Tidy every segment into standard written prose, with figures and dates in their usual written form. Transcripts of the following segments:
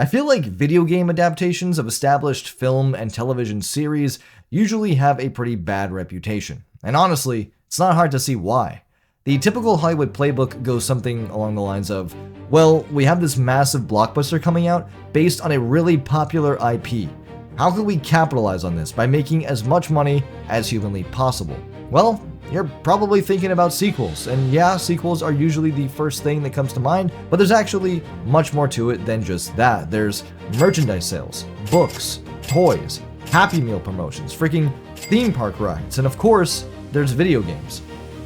I feel like video game adaptations of established film and television series usually have a pretty bad reputation. And honestly, it's not hard to see why. The typical Hollywood playbook goes something along the lines of, well, we have this massive blockbuster coming out based on a really popular IP. How can we capitalize on this by making as much money as humanly possible? Well, you're probably thinking about sequels, and yeah, sequels are usually the first thing that comes to mind, but there's actually much more to it than just that. There's merchandise sales, books, toys, Happy Meal promotions, freaking theme park rides, and of course, there's video games.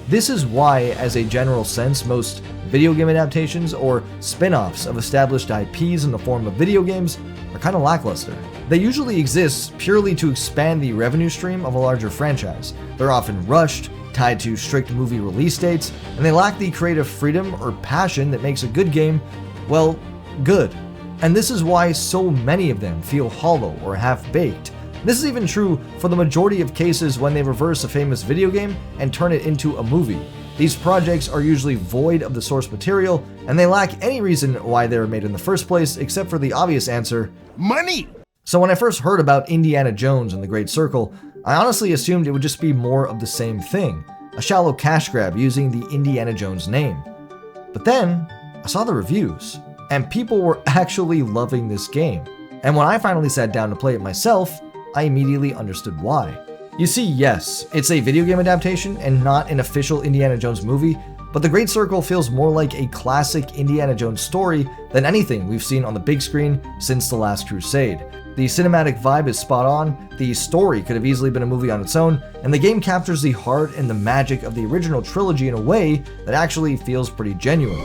This is why, as a general sense, most video game adaptations or spin-offs of established IPs in the form of video games are kind of lackluster. They usually exist purely to expand the revenue stream of a larger franchise. They're often rushed, tied to strict movie release dates, and they lack the creative freedom or passion that makes a good game, well, good. And this is why so many of them feel hollow or half-baked. This is even true for the majority of cases when they reverse a famous video game and turn it into a movie. These projects are usually void of the source material, and they lack any reason why they were made in the first place except for the obvious answer, money! So when I first heard about Indiana Jones and the Great Circle, I honestly assumed it would just be more of the same thing, a shallow cash grab using the Indiana Jones name. But then, I saw the reviews, and people were actually loving this game. And when I finally sat down to play it myself, I immediately understood why. You see, yes, it's a video game adaptation and not an official Indiana Jones movie, but The Great Circle feels more like a classic Indiana Jones story than anything we've seen on the big screen since The Last Crusade. The cinematic vibe is spot on, the story could have easily been a movie on its own, and the game captures the heart and the magic of the original trilogy in a way that actually feels pretty genuine.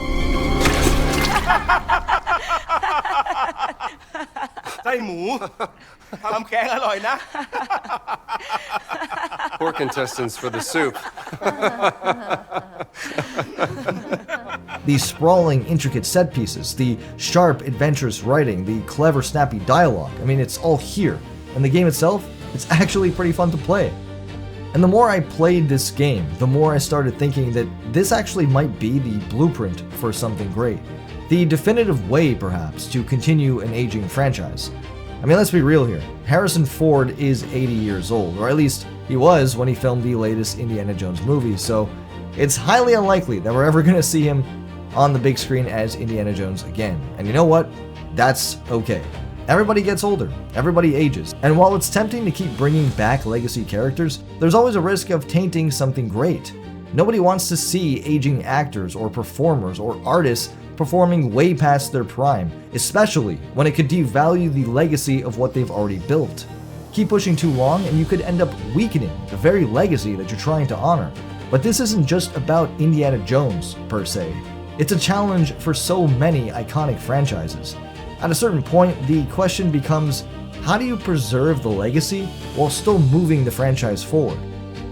Poor contestants for the soup. The sprawling, intricate set pieces, the sharp, adventurous writing, the clever, snappy dialogue, I mean, it's all here. And the game itself, it's actually pretty fun to play. And the more I played this game, the more I started thinking that this actually might be the blueprint for something great. The definitive way, perhaps, to continue an aging franchise. I mean, let's be real here. Harrison Ford is 80 years old, or at least he was when he filmed the latest Indiana Jones movie, so it's highly unlikely that we're ever going to see him on the big screen as Indiana Jones again. And you know what? That's okay. Everybody gets older, everybody ages, and while it's tempting to keep bringing back legacy characters, there's always a risk of tainting something great. Nobody wants to see aging actors or performers or artists performing way past their prime, especially when it could devalue the legacy of what they've already built. Keep pushing too long and you could end up weakening the very legacy that you're trying to honor. But this isn't just about Indiana Jones, per se. It's a challenge for so many iconic franchises. At a certain point, the question becomes, how do you preserve the legacy while still moving the franchise forward?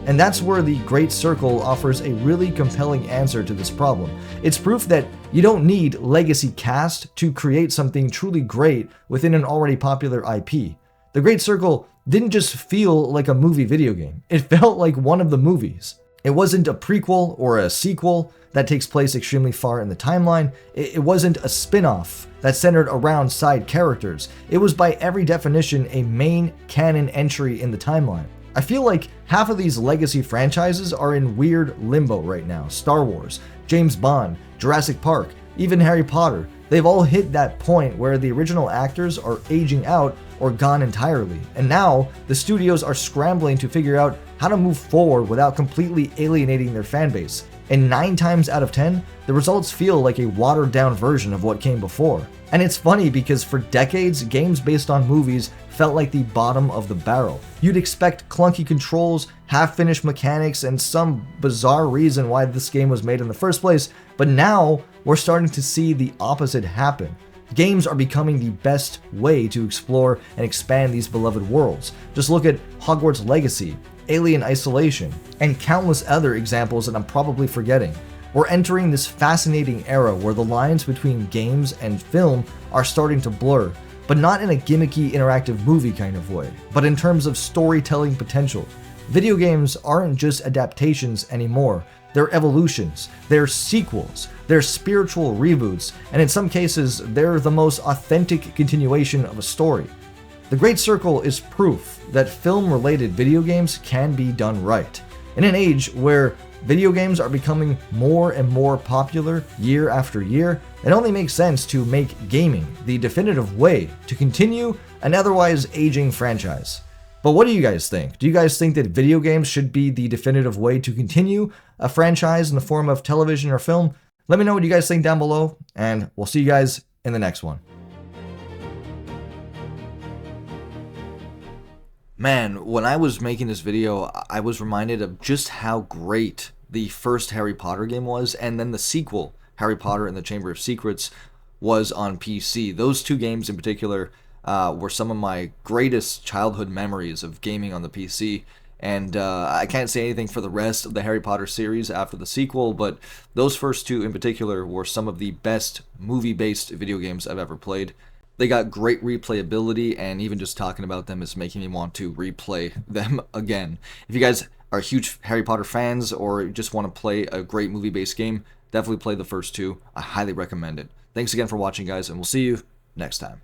And that's where The Great Circle offers a really compelling answer to this problem. It's proof that you don't need legacy cast to create something truly great within an already popular IP. The Great Circle didn't just feel like a movie video game, it felt like one of the movies. It wasn't a prequel or a sequel that takes place extremely far in the timeline. It wasn't a spin-off that centered around side characters. It was by every definition a main canon entry in the timeline. I feel like half of these legacy franchises are in weird limbo right now. Star Wars, James Bond, Jurassic Park, even Harry Potter. They've all hit that point where the original actors are aging out or gone entirely. And now the studios are scrambling to figure out how to move forward without completely alienating their fan base. And 9 times out of 10, the results feel like a watered down version of what came before. And it's funny because for decades, games based on movies felt like the bottom of the barrel. You'd expect clunky controls, half-finished mechanics, and some bizarre reason why this game was made in the first place, but now we're starting to see the opposite happen. Games are becoming the best way to explore and expand these beloved worlds. Just look at Hogwarts Legacy, Alien Isolation, and countless other examples that I'm probably forgetting. We're entering this fascinating era where the lines between games and film are starting to blur, but not in a gimmicky interactive movie kind of way, but in terms of storytelling potential. Video games aren't just adaptations anymore, They're evolutions, they're sequels, they're spiritual reboots, and in some cases, they're the most authentic continuation of a story. The Great Circle is proof that film-related video games can be done right. In an age where video games are becoming more and more popular year after year, it only makes sense to make gaming the definitive way to continue an otherwise aging franchise. But what do you guys think? Do you guys think that video games should be the definitive way to continue a franchise in the form of television or film? Let me know what you guys think down below, and we'll see you guys in the next one. Man, when I was making this video, I was reminded of just how great the first Harry Potter game was, and then the sequel, Harry Potter and the Chamber of Secrets, was on PC. Those two games in particular were some of my greatest childhood memories of gaming on the PC, and I can't say anything for the rest of the Harry Potter series after the sequel, but those first two in particular were some of the best movie-based video games I've ever played. They got great replayability, and even just talking about them is making me want to replay them again. If you guys are huge Harry Potter fans or just want to play a great movie-based game, definitely play the first two. I highly recommend it. Thanks again for watching, guys, and we'll see you next time.